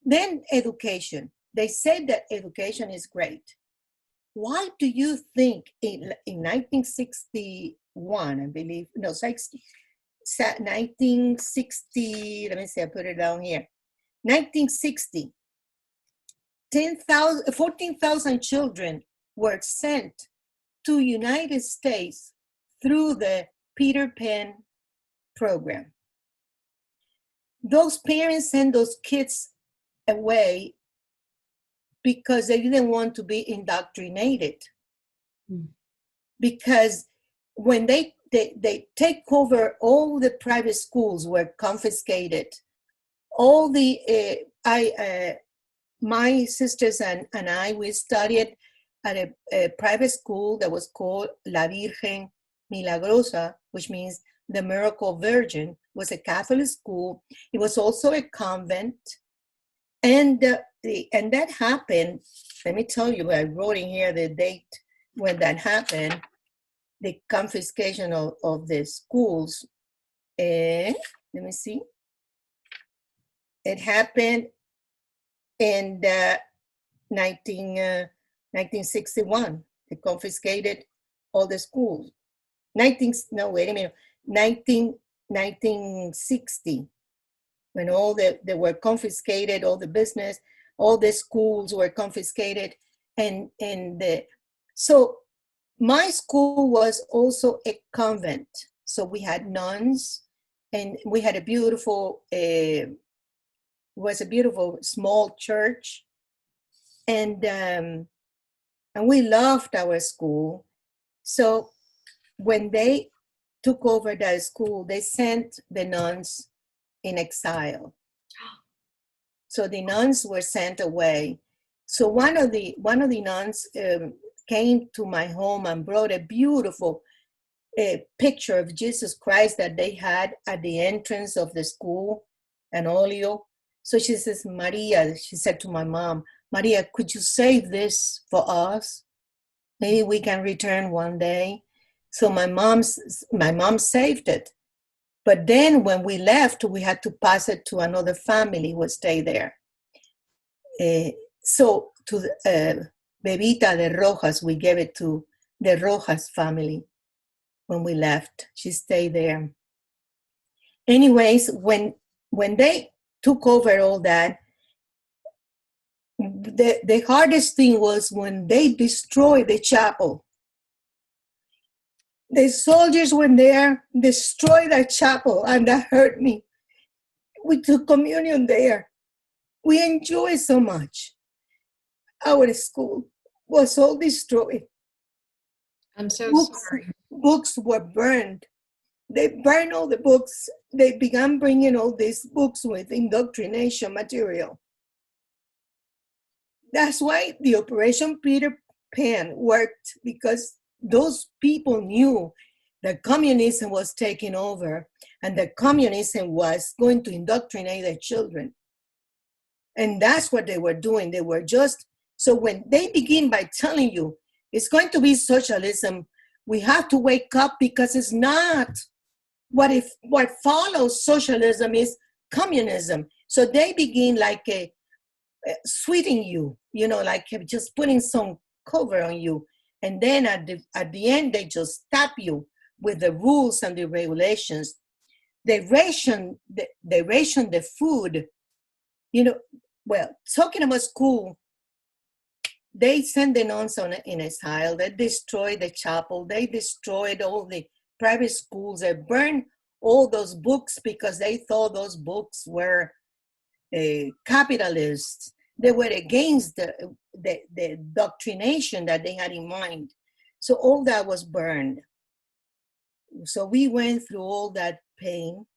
Then education. They said that education is great. Why do you think in 1961, I believe, no, 1960, let me see, I put it down here. 1960, 14,000 children were sent to United States through the Peter Pan program. Those parents sent those kids away because they didn't want to be indoctrinated. Because when they take over, all the private schools were confiscated. All the my sisters and I, we studied at a private school that was called La Virgen Milagrosa, which means the Miracle Virgin. It was a Catholic school. It was also a convent. And that happened, let me tell you, I wrote in here the date when that happened, the confiscation of the schools. Let me see. It happened in 1961. They confiscated all the schools. 1960. When they were confiscated, all the business, all the schools were confiscated. So my school was also a convent. So we had nuns, and we had a beautiful small church. And we loved our school. So when they took over that school, they sent the nuns in exile. So the nuns were sent away. So one of the nuns came to my home and brought a beautiful picture of Jesus Christ that they had at the entrance of the school, an oleo. So she says, Maria, she said to my mom, Maria, could you save this for us? Maybe we can return one day. So my mom saved it. But then when we left, we had to pass it to another family who would stay there. So to Bebita de Rojas, we gave it to the Rojas family when we left. She stayed there. Anyways, when they took over all that, the hardest thing was when they destroyed the chapel. The soldiers went there, destroyed that chapel, and that hurt me. We took communion there. We enjoyed so much. Our school was all destroyed. I'm so sorry. Books were burned. They burned all the books. They began bringing all these books with indoctrination material. That's why the Operation Peter Pan worked, because those people knew that communism was taking over and that communism was going to indoctrinate their children. And that's what they were doing. They were just, so when they begin by telling you it's going to be socialism, we have to wake up, because it's not. What follows socialism is communism. So they begin like sweeting you, like just putting some cover on you. And then at the end, they just tap you with the rules and the regulations. They ration the food. Well, talking about school, they sent the nuns in exile. They destroyed the chapel. They destroyed all the private schools. They burned all those books because they thought those books were capitalists. They were against the doctrination that they had in mind. So all that was burned. So we went through all that pain.